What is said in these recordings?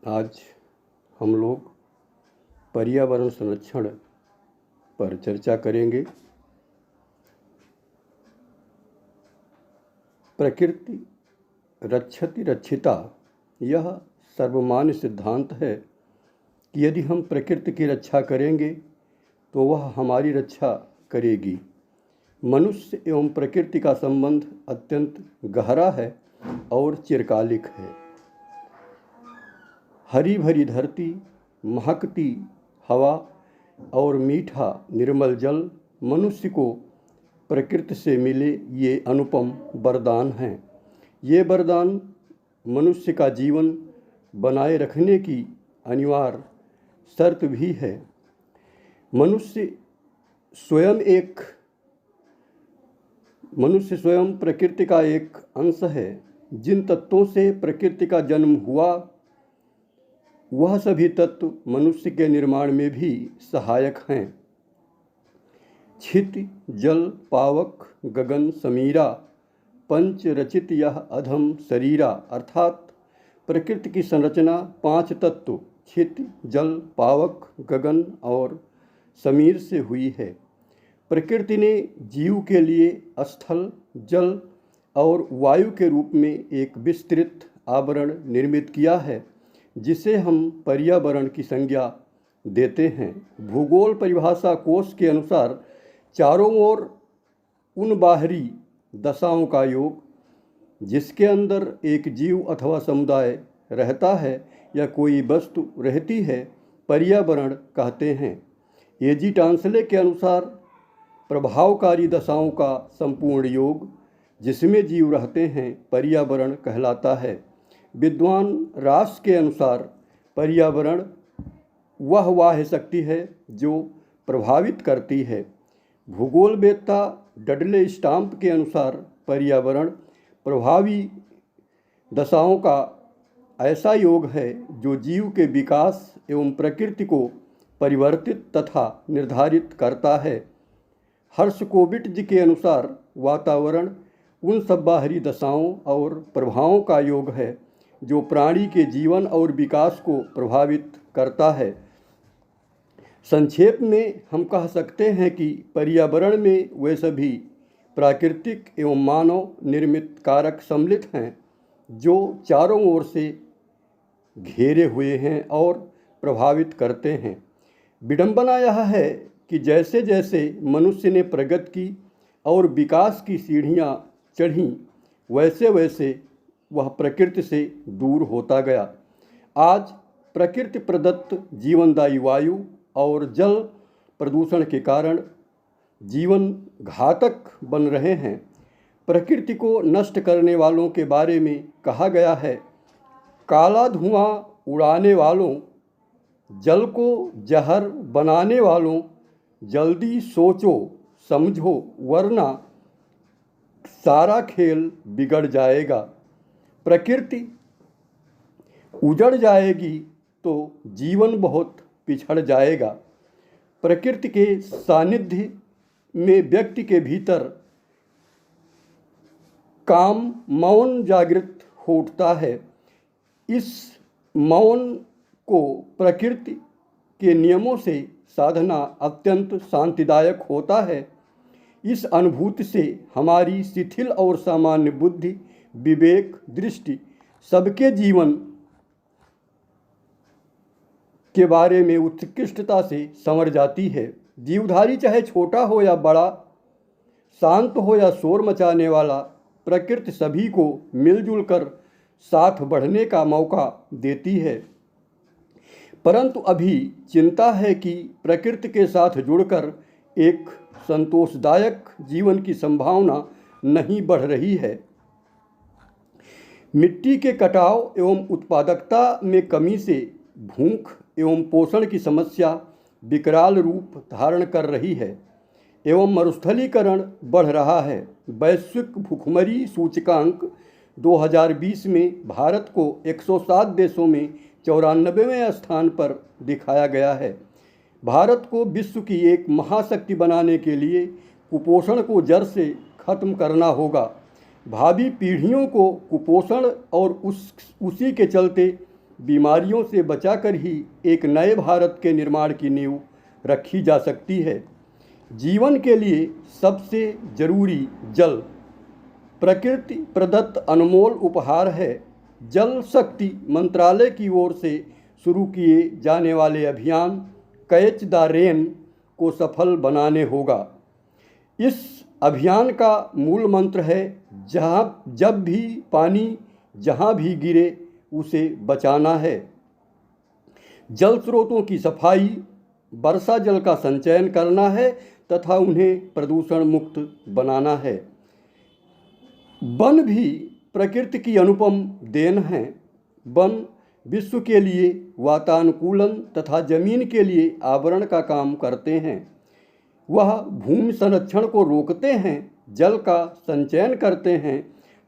आज हम लोग पर्यावरण संरक्षण पर चर्चा करेंगे। प्रकृति रक्षति रक्षिता, यह सर्वमान्य सिद्धांत है कि यदि हम प्रकृति की रक्षा करेंगे तो वह हमारी रक्षा करेगी। मनुष्य एवं प्रकृति का संबंध अत्यंत गहरा है और चिरकालिक है। हरी भरी धरती, महकती हवा और मीठा निर्मल जल मनुष्य को प्रकृति से मिले ये अनुपम वरदान हैं। ये वरदान मनुष्य का जीवन बनाए रखने की अनिवार्य शर्त भी है। मनुष्य स्वयं प्रकृति का एक अंश है। जिन तत्वों से प्रकृति का जन्म हुआ वह सभी तत्व मनुष्य के निर्माण में भी सहायक हैं। क्षिति जल पावक गगन समीरा, पंच रचित यह अधम शरीरा, अर्थात प्रकृति की संरचना 5 तत्व क्षिति जल पावक गगन और समीर से हुई है। प्रकृति ने जीव के लिए स्थल, जल और वायु के रूप में एक विस्तृत आवरण निर्मित किया है, जिसे हम पर्यावरण की संज्ञा देते हैं। भूगोल परिभाषा कोश के अनुसार चारों ओर उन बाहरी दशाओं का योग जिसके अंदर एक जीव अथवा समुदाय रहता है या कोई वस्तु रहती है, पर्यावरण कहते हैं। एजी टांसले के अनुसार प्रभावकारी दशाओं का संपूर्ण योग जिसमें जीव रहते हैं पर्यावरण कहलाता है। विद्वान रास के अनुसार पर्यावरण वह बाह्य शक्ति है जो प्रभावित करती है। भूगोलवेत्ता डडले स्टाम्प के अनुसार पर्यावरण प्रभावी दशाओं का ऐसा योग है जो जीव के विकास एवं प्रकृति को परिवर्तित तथा निर्धारित करता है। हर्षकोविट जी के अनुसार वातावरण उन सब बाहरी दशाओं और प्रभावों का योग है जो प्राणी के जीवन और विकास को प्रभावित करता है। संक्षेप में हम कह सकते हैं कि पर्यावरण में वे सभी प्राकृतिक एवं मानव निर्मित कारक सम्मिलित हैं जो चारों ओर से घेरे हुए हैं और प्रभावित करते हैं। विडंबना यह है कि जैसे जैसे मनुष्य ने प्रगति की और विकास की सीढ़ियाँ चढ़ीं, वैसे वैसे वह प्रकृति से दूर होता गया। आज प्रकृति प्रदत्त जीवनदायी वायु और जल प्रदूषण के कारण जीवन घातक बन रहे हैं। प्रकृति को नष्ट करने वालों के बारे में कहा गया है, काला धुआं उड़ाने वालों, जल को जहर बनाने वालों, जल्दी सोचो समझो वरना सारा खेल बिगड़ जाएगा। प्रकृति उजड़ जाएगी तो जीवन बहुत पिछड़ जाएगा। प्रकृति के सानिध्य में व्यक्ति के भीतर काम मौन जागृत हो उठता है। इस मौन को प्रकृति के नियमों से साधना अत्यंत शांतिदायक होता है। इस अनुभूति से हमारी शिथिल और सामान्य बुद्धि, विवेक, दृष्टि सबके जीवन के बारे में उत्कृष्टता से संवर जाती है। जीवधारी चाहे छोटा हो या बड़ा, शांत हो या शोर मचाने वाला, प्रकृति सभी को मिलजुल कर साथ बढ़ने का मौका देती है। परंतु अभी चिंता है कि प्रकृति के साथ जुड़कर एक संतोषदायक जीवन की संभावना नहीं बढ़ रही है। मिट्टी के कटाव एवं उत्पादकता में कमी से भूख एवं पोषण की समस्या विकराल रूप धारण कर रही है एवं मरुस्थलीकरण बढ़ रहा है। वैश्विक भूखमरी सूचकांक 2020 में भारत को 107 देशों में 94वें स्थान पर दिखाया गया है। भारत को विश्व की एक महाशक्ति बनाने के लिए कुपोषण को जड़ से खत्म करना होगा। भावी पीढ़ियों को कुपोषण और उसी के चलते बीमारियों से बचाकर ही एक नए भारत के निर्माण की नींव रखी जा सकती है। जीवन के लिए सबसे जरूरी जल प्रकृति प्रदत्त अनमोल उपहार है। जल शक्ति मंत्रालय की ओर से शुरू किए जाने वाले अभियान कैच द रेन को सफल बनाने होगा। इस अभियान का मूल मंत्र है, जब भी पानी जहाँ भी गिरे उसे बचाना है। जल स्रोतों की सफाई, वर्षा जल का संचयन करना है तथा उन्हें प्रदूषण मुक्त बनाना है। वन भी प्रकृति की अनुपम देन है। वन विश्व के लिए वातानुकूलन तथा जमीन के लिए आवरण का काम करते हैं। वह भूमि संरक्षण को रोकते हैं, जल का संचयन करते हैं,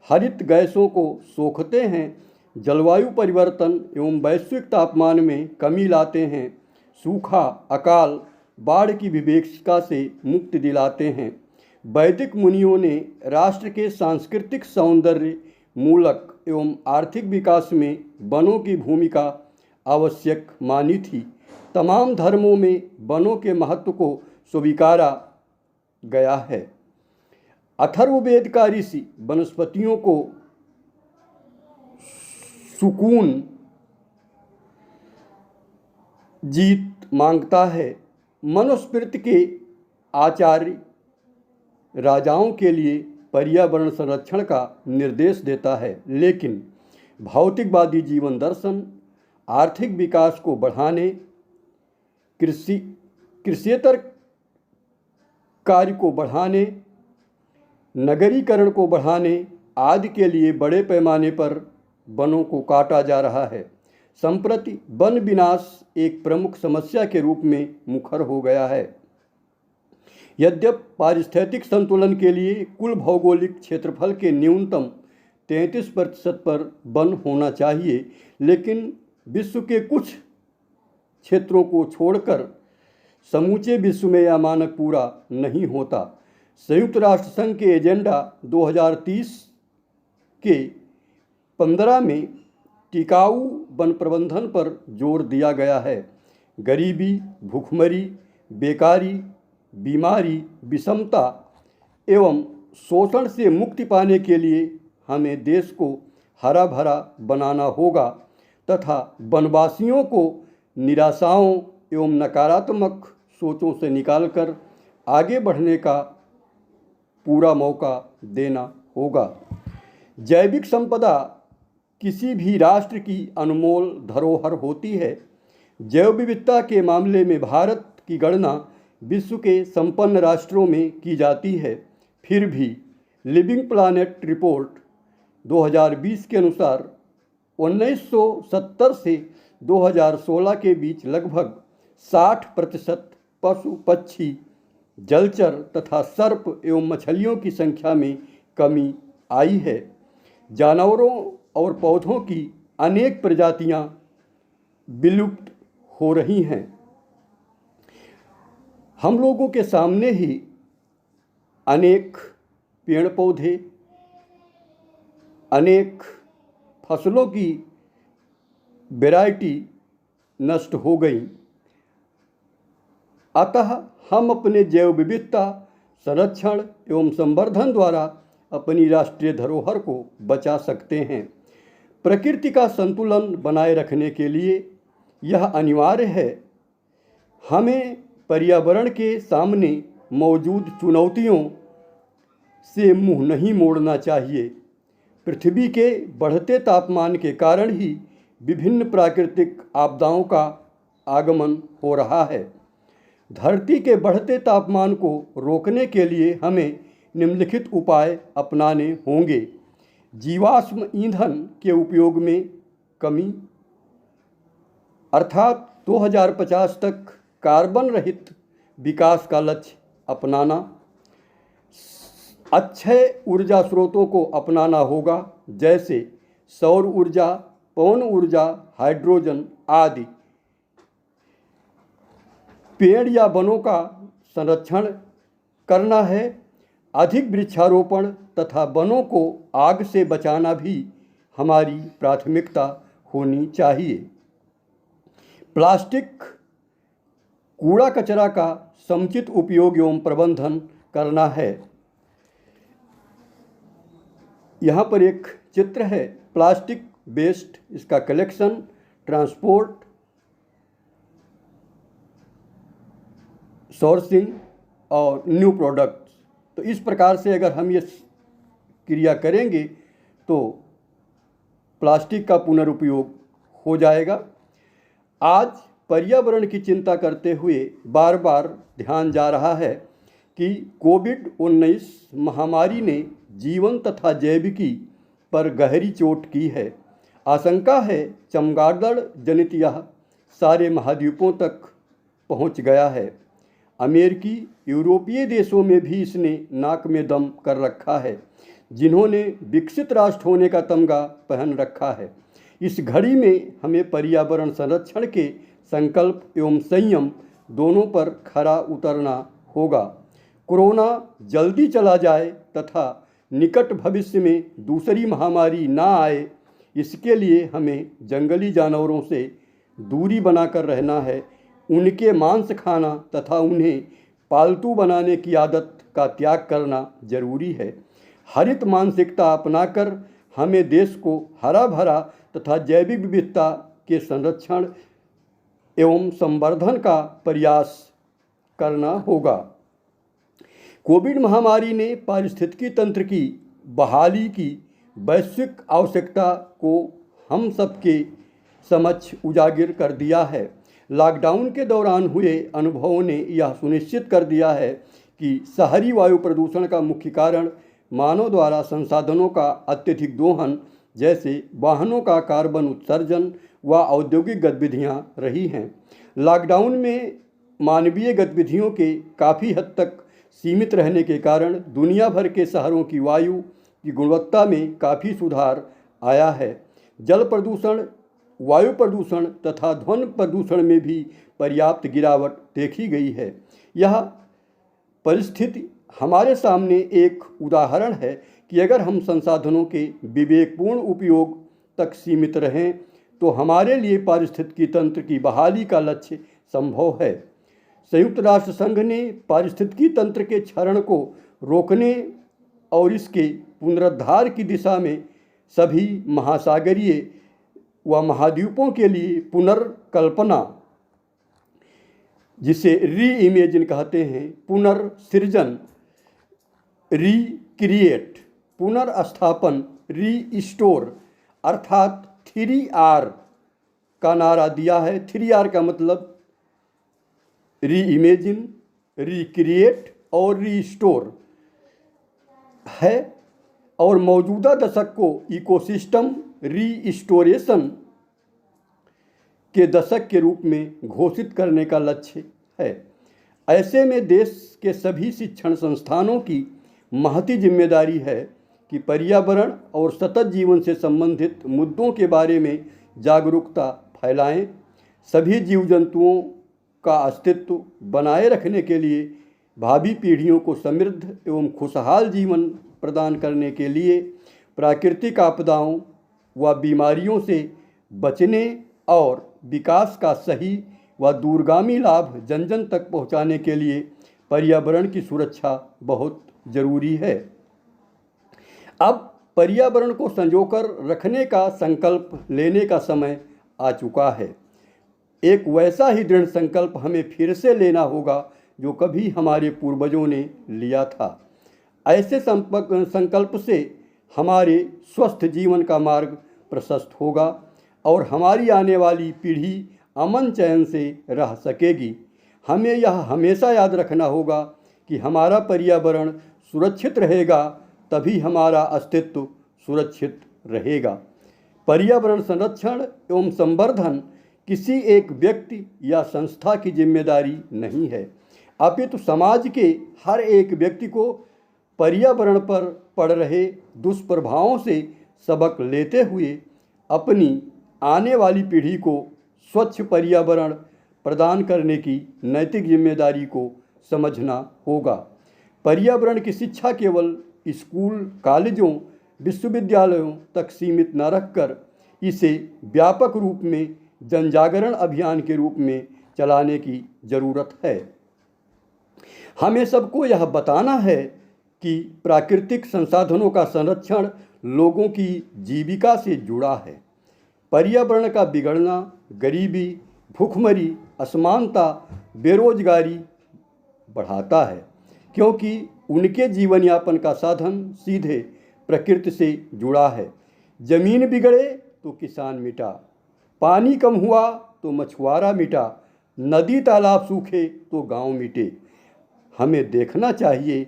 हरित गैसों को सोखते हैं, जलवायु परिवर्तन एवं वैश्विक तापमान में कमी लाते हैं, सूखा, अकाल, बाढ़ की विभीषिका से मुक्ति दिलाते हैं। वैदिक मुनियों ने राष्ट्र के सांस्कृतिक सौंदर्य मूलक एवं आर्थिक विकास में वनों की भूमिका आवश्यक मानी थी। तमाम धर्मों में वनों के महत्व को स्वीकारा गया है। अथर्ववेद का ऋषि वनस्पतियों को सुकून जीत मांगता है। मनुस्मृति के आचार्य राजाओं के लिए पर्यावरण संरक्षण का निर्देश देता है, लेकिन भौतिकवादी जीवन दर्शन आर्थिक विकास को बढ़ाने, कृषियेतर कार्य को बढ़ाने, नगरीकरण को बढ़ाने आदि के लिए बड़े पैमाने पर वनों को काटा जा रहा है। संप्रति वन विनाश एक प्रमुख समस्या के रूप में मुखर हो गया है। यद्यपि पारिस्थितिक संतुलन के लिए कुल भौगोलिक क्षेत्रफल के न्यूनतम 33% पर वन होना चाहिए, लेकिन विश्व के कुछ क्षेत्रों को छोड़कर समूचे विश्व में यह मानक पूरा नहीं होता। संयुक्त राष्ट्र संघ के एजेंडा 2030 के 15 में टिकाऊ वन प्रबंधन पर जोर दिया गया है। गरीबी, भूखमरी, बेकारी, बीमारी, विषमता एवं शोषण से मुक्ति पाने के लिए हमें देश को हरा भरा बनाना होगा तथा वनवासियों को निराशाओं एवं नकारात्मक सोचों से निकालकर आगे बढ़ने का पूरा मौका देना होगा। जैविक संपदा किसी भी राष्ट्र की अनमोल धरोहर होती है। जैव विविधता के मामले में भारत की गणना विश्व के संपन्न राष्ट्रों में की जाती है। फिर भी लिविंग प्लानेट रिपोर्ट 2020 के अनुसार 1970 से 2016 के बीच लगभग 60% पशु, पक्षी, जलचर तथा सर्प एवं मछलियों की संख्या में कमी आई है। जानवरों और पौधों की अनेक प्रजातियां विलुप्त हो रही हैं। हम लोगों के सामने ही अनेक पेड़ पौधे, अनेक फसलों की वैरायटी नष्ट हो गई। अतः हम अपने जैव विविधता संरक्षण एवं संवर्धन द्वारा अपनी राष्ट्रीय धरोहर को बचा सकते हैं। प्रकृति का संतुलन बनाए रखने के लिए यह अनिवार्य है। हमें पर्यावरण के सामने मौजूद चुनौतियों से मुंह नहीं मोड़ना चाहिए। पृथ्वी के बढ़ते तापमान के कारण ही विभिन्न प्राकृतिक आपदाओं का आगमन हो रहा है। धरती के बढ़ते तापमान को रोकने के लिए हमें निम्नलिखित उपाय अपनाने होंगे। जीवाश्म ईंधन के उपयोग में कमी, अर्थात 2050 तक कार्बन रहित विकास का लक्ष्य अपनाना। अक्षय ऊर्जा स्रोतों को अपनाना होगा, जैसे सौर ऊर्जा, पवन ऊर्जा, हाइड्रोजन आदि। पेड़ या वनों का संरक्षण करना है। अधिक वृक्षारोपण तथा वनों को आग से बचाना भी हमारी प्राथमिकता होनी चाहिए। प्लास्टिक कूड़ा कचरा का समुचित उपयोग एवं प्रबंधन करना है। यहाँ पर एक चित्र है प्लास्टिक वेस्ट, इसका कलेक्शन, ट्रांसपोर्ट, सोर्सिंग और न्यू प्रोडक्ट्स। तो इस प्रकार से अगर हम ये क्रिया करेंगे तो प्लास्टिक का पुनरुपयोग हो जाएगा। आज पर्यावरण की चिंता करते हुए बार बार ध्यान जा रहा है कि कोविड-19 महामारी ने जीवन तथा जैविकी पर गहरी चोट की है। आशंका है चमगादड़ जनित यह सारे महाद्वीपों तक पहुंच गया है। अमेरिकी, यूरोपीय देशों में भी इसने नाक में दम कर रखा है, जिन्होंने विकसित राष्ट्र होने का तमगा पहन रखा है। इस घड़ी में हमें पर्यावरण संरक्षण के संकल्प एवं संयम दोनों पर खरा उतरना होगा। कोरोना जल्दी चला जाए तथा निकट भविष्य में दूसरी महामारी ना आए, इसके लिए हमें जंगली जानवरों से दूरी बनाकर रहना है। उनके मांस खाना तथा उन्हें पालतू बनाने की आदत का त्याग करना जरूरी है। हरित मानसिकता अपनाकर हमें देश को हरा भरा तथा जैविक विविधता के संरक्षण एवं संवर्धन का प्रयास करना होगा। कोविड महामारी ने पारिस्थितिकी तंत्र की बहाली की वैश्विक आवश्यकता को हम सबके समक्ष उजागर कर दिया है। लॉकडाउन के दौरान हुए अनुभवों ने यह सुनिश्चित कर दिया है कि शहरी वायु प्रदूषण का मुख्य कारण मानव द्वारा संसाधनों का अत्यधिक दोहन, जैसे वाहनों का कार्बन उत्सर्जन व औद्योगिक गतिविधियां रही हैं। लॉकडाउन में मानवीय गतिविधियों के काफ़ी हद तक सीमित रहने के कारण दुनिया भर के शहरों की वायु की गुणवत्ता में काफ़ी सुधार आया है। जल प्रदूषण, वायु प्रदूषण तथा ध्वनि प्रदूषण में भी पर्याप्त गिरावट देखी गई है। यह परिस्थिति हमारे सामने एक उदाहरण है कि अगर हम संसाधनों के विवेकपूर्ण उपयोग तक सीमित रहें तो हमारे लिए पारिस्थितिकी तंत्र की बहाली का लक्ष्य संभव है। संयुक्त राष्ट्र संघ ने पारिस्थितिकी तंत्र के क्षरण को रोकने और इसके पुनरुद्धार की दिशा में सभी महासागरीय व महाद्वीपों के लिए पुनर्कल्पना, जिसे रीइमेजिन कहते हैं, पुनर्सृजन, रिक्रिएट, पुनर्स्थापन, रीस्टोर अर्थात 3R का नारा दिया है। 3R का मतलब रीइमेजिन, रिक्रिएट और रीस्टोर है और मौजूदा दशक को इकोसिस्टम रीस्टोरेशन के दशक के रूप में घोषित करने का लक्ष्य है। ऐसे में देश के सभी शिक्षण संस्थानों की महती जिम्मेदारी है कि पर्यावरण और सतत जीवन से संबंधित मुद्दों के बारे में जागरूकता फैलाएं। सभी जीव जंतुओं का अस्तित्व बनाए रखने के लिए, भावी पीढ़ियों को समृद्ध एवं खुशहाल जीवन प्रदान करने के लिए, प्राकृतिक आपदाओं व बीमारियों से बचने और विकास का सही व दूरगामी लाभ जन जन तक पहुँचाने के लिए पर्यावरण की सुरक्षा बहुत जरूरी है। अब पर्यावरण को संजोकर रखने का संकल्प लेने का समय आ चुका है। एक वैसा ही दृढ़ संकल्प हमें फिर से लेना होगा जो कभी हमारे पूर्वजों ने लिया था। ऐसे संकल्प से हमारे स्वस्थ जीवन का मार्ग प्रशस्त होगा और हमारी आने वाली पीढ़ी अमन चैन से रह सकेगी। हमें यह हमेशा याद रखना होगा कि हमारा पर्यावरण सुरक्षित रहेगा तभी हमारा अस्तित्व सुरक्षित रहेगा। पर्यावरण संरक्षण एवं संवर्धन किसी एक व्यक्ति या संस्था की जिम्मेदारी नहीं है, अपितु समाज के हर एक व्यक्ति को पर्यावरण पर पड़ रहे दुष्प्रभावों से सबक लेते हुए अपनी आने वाली पीढ़ी को स्वच्छ पर्यावरण प्रदान करने की नैतिक जिम्मेदारी को समझना होगा। पर्यावरण की शिक्षा केवल स्कूल, कॉलेजों, विश्वविद्यालयों तक सीमित न रखकर इसे व्यापक रूप में जनजागरण अभियान के रूप में चलाने की ज़रूरत है। हमें सबको यह बताना है कि प्राकृतिक संसाधनों का संरक्षण लोगों की जीविका से जुड़ा है। पर्यावरण का बिगड़ना गरीबी, भूखमरी, असमानता, बेरोजगारी बढ़ाता है, क्योंकि उनके जीवन यापन का साधन सीधे प्रकृति से जुड़ा है। जमीन बिगड़े तो किसान मिटा, पानी कम हुआ तो मछुआरा मिटा, नदी तालाब सूखे तो गांव मिटे। हमें देखना चाहिए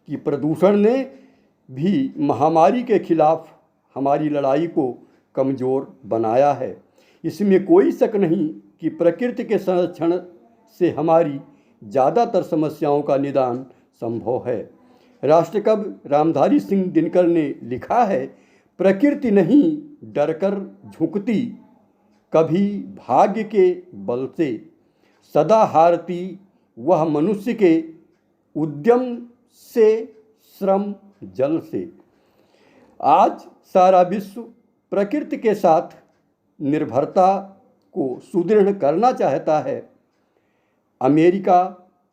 कि प्रदूषण ने भी महामारी के खिलाफ हमारी लड़ाई को कमज़ोर बनाया है। इसमें कोई शक नहीं कि प्रकृति के संरक्षण से हमारी ज़्यादातर समस्याओं का निदान संभव है। राष्ट्रकवि रामधारी सिंह दिनकर ने लिखा है, प्रकृति नहीं डरकर झुकती, कभी भाग्य के बल से, सदा हारती वह मनुष्य के उद्यम से, श्रम जल से। आज सारा विश्व प्रकृति के साथ निर्भरता को सुदृढ़ करना चाहता है। अमेरिका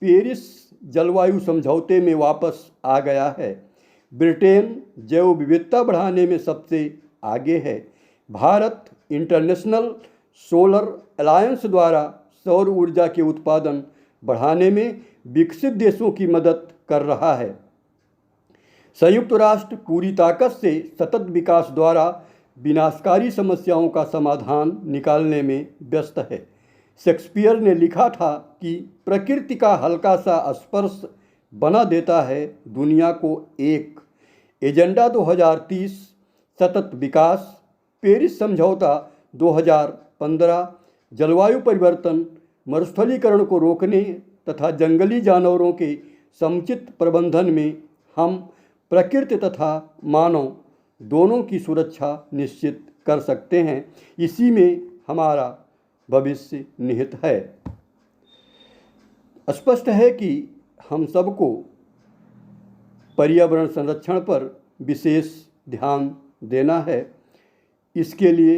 पेरिस जलवायु समझौते में वापस आ गया है। ब्रिटेन जैव विविधता बढ़ाने में सबसे आगे है। भारत इंटरनेशनल सोलर अलायंस द्वारा सौर ऊर्जा के उत्पादन बढ़ाने में विकसित देशों की मदद कर रहा है। संयुक्त राष्ट्र पूरी ताकत से सतत विकास द्वारा विनाशकारी समस्याओं का समाधान निकालने में व्यस्त है। शेक्सपियर ने लिखा था कि प्रकृति का हल्का सा स्पर्श बना देता है दुनिया को एक। एजेंडा 2030, सतत विकास, पेरिस समझौता 2015, जलवायु परिवर्तन, मरुस्थलीकरण को रोकने तथा जंगली जानवरों के समुचित प्रबंधन में हम प्रकृति तथा मानव दोनों की सुरक्षा निश्चित कर सकते हैं। इसी में हमारा भविष्य निहित है। स्पष्ट है कि हम सबको पर्यावरण संरक्षण पर विशेष ध्यान देना है। इसके लिए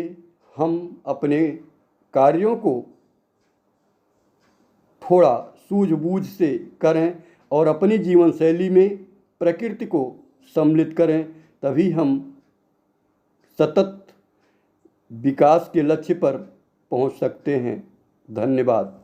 हम अपने कार्यों को थोड़ा सूझबूझ से करें और अपनी जीवन शैली में प्रकृति को सम्मिलित करें, तभी हम सतत विकास के लक्ष्य पर पहुंच सकते हैं। धन्यवाद।